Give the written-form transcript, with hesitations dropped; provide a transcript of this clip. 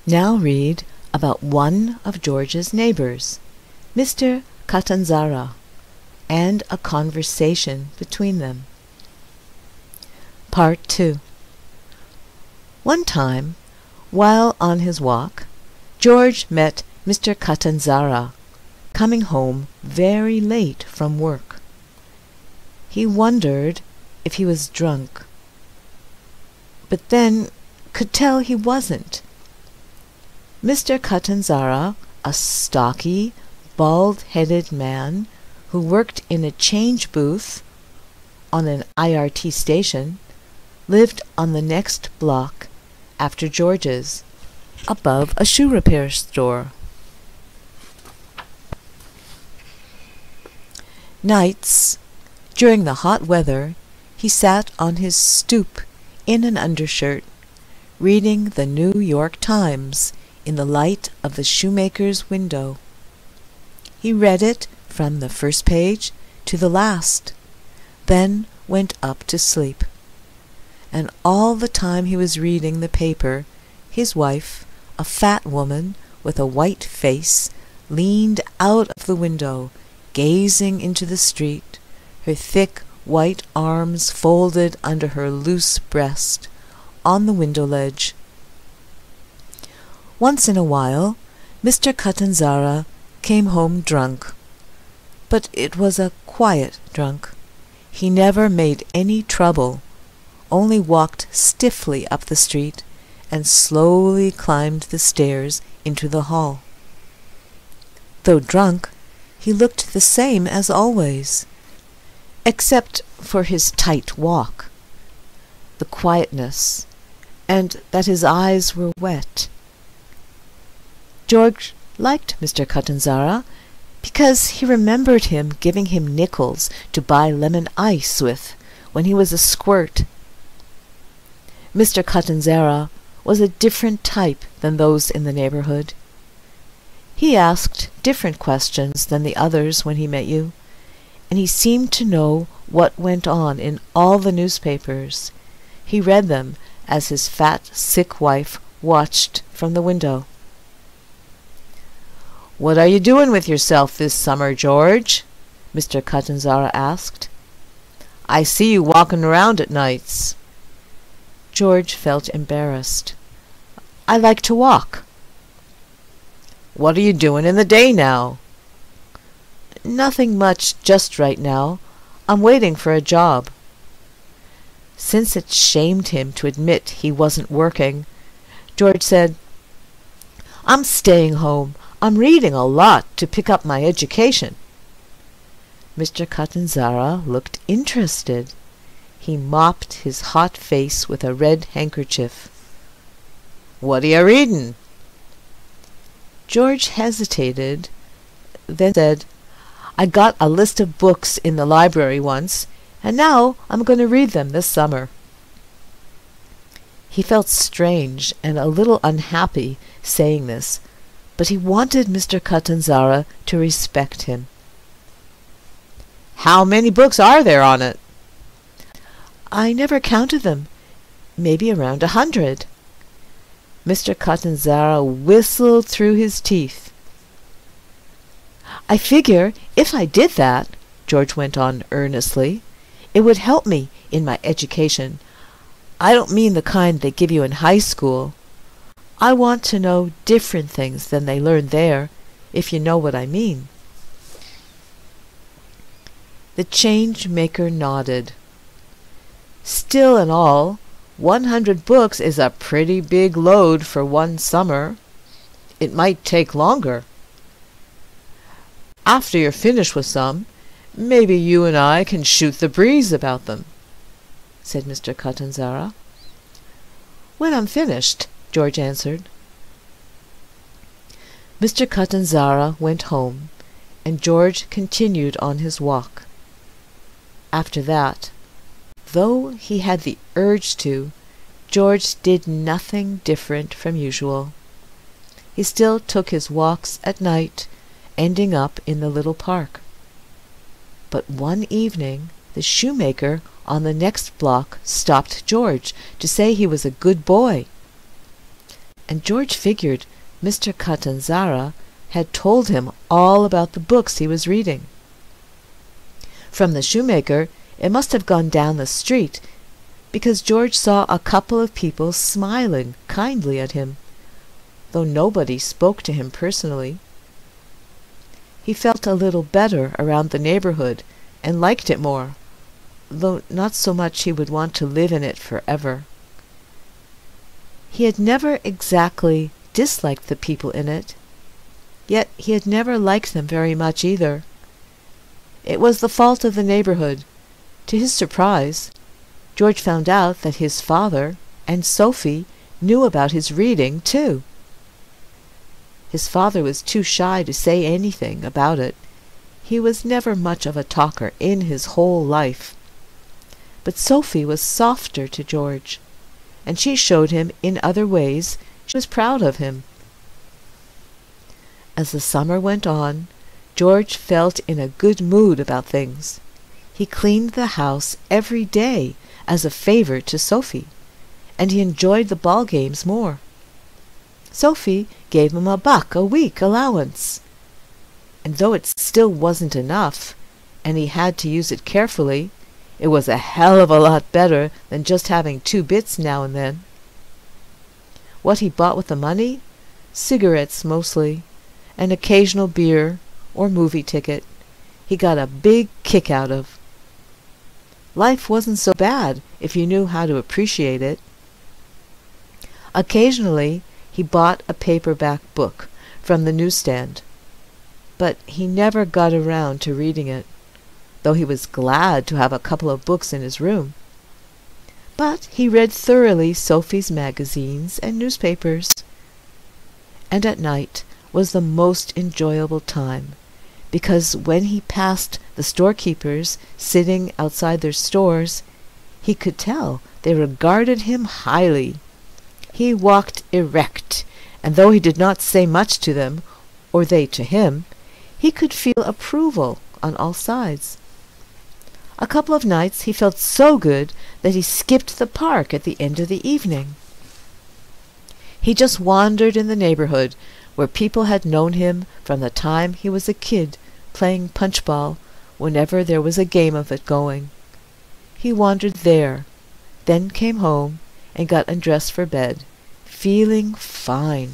Now read about one of George's neighbors, Mr. Catanzara, and a conversation between them. Part 2. One time, while on his walk, George met Mr. Catanzara coming home very late from work. He wondered if he was drunk, but then could tell he wasn't. Mr. Catanzara, a stocky, bald-headed man who worked in a change booth on an IRT station, lived on the next block after George's, above a shoe repair store. Nights, during the hot weather, he sat on his stoop in an undershirt, reading the New York Times in the light of the shoemaker's window. He read it from the first page to the last, then went up to sleep. And all the time he was reading the paper, his wife, a fat woman with a white face, leaned out of the window, gazing into the street, her thick white arms folded under her loose breast, on the window ledge. Once in a while, Mr. Catanzara came home drunk, but it was a quiet drunk. He never made any trouble, only walked stiffly up the street and slowly climbed the stairs into the hall. Though drunk, he looked the same as always, except for his tight walk, the quietness, and that his eyes were wet. George liked Mr. Catanzara because he remembered him giving him nickels to buy lemon ice with when he was a squirt. Mr. Catanzara was a different type than those in the neighborhood. He asked different questions than the others when he met you, and he seemed to know what went on in all the newspapers. He read them as his fat, sick wife watched from the window. "What are you doing with yourself this summer, George?" Mr. Catanzara asked. "I see you walking around at nights." George felt embarrassed. "I like to walk." "What are you doing in the day now?" "Nothing much just right now. I'm waiting for a job." Since it shamed him to admit he wasn't working, George said, "I'm staying home. I'm reading a lot to pick up my education." Mr. Catanzara looked interested. He mopped his hot face with a red handkerchief. "What are you reading?" George hesitated, then said, "I got a list of books in the library once, and now I'm going to read them this summer." He felt strange and a little unhappy saying this, but he wanted Mr. Catanzara to respect him. "How many books are there on it?" "I never counted them. Maybe around 100. Mr. Catanzara whistled through his teeth. "I figure if I did that," George went on earnestly, "it would help me in my education. I don't mean the kind they give you in high school. I want to know different things than they learn there, if you know what I mean." The change-maker nodded. "Still and all, 100 books is a pretty big load for one summer. It might take longer. After you're finished with some, maybe you and I can shoot the breeze about them," said Mr. Catanzara. "When I'm finished," George answered. Mr. Catanzara went home, and George continued on his walk. After that, though he had the urge to, George did nothing different from usual. He still took his walks at night, ending up in the little park. But one evening the shoemaker on the next block stopped George to say he was a good boy. and George figured Mr. Catanzara had told him all about the books he was reading. From the shoemaker, it must have gone down the street, because George saw a couple of people smiling kindly at him, though nobody spoke to him personally. He felt a little better around the neighborhood and liked it more, though not so much he would want to live in it forever. He had never exactly disliked the people in it, yet he had never liked them very much either. It was the fault of the neighborhood. To his surprise, George found out that his father and Sophie knew about his reading, too. His father was too shy to say anything about it. He was never much of a talker in his whole life. But Sophie was softer to George, and she showed him in other ways she was proud of him. As the summer went on, George felt in a good mood about things. He cleaned the house every day as a favor to Sophie, and he enjoyed the ball games more. Sophie gave him $1 a week allowance, and though it still wasn't enough, and he had to use it carefully, it was a hell of a lot better than just having 2 bits now and then. What he bought with the money? Cigarettes mostly, an occasional beer or movie ticket he got a big kick out of. Life wasn't so bad if you knew how to appreciate it. Occasionally he bought a paperback book from the newsstand, but he never got around to reading it, though he was glad to have a couple of books in his room. But he read thoroughly Sophie's magazines and newspapers, and at night was the most enjoyable time, because when he passed the storekeepers sitting outside their stores, he could tell they regarded him highly. He walked erect, and though he did not say much to them, or they to him, he could feel approval on all sides. A couple of nights he felt so good that he skipped the park at the end of the evening. He just wandered in the neighborhood where people had known him from the time he was a kid playing punch-ball whenever there was a game of it going. He wandered there, then came home and got undressed for bed, feeling fine.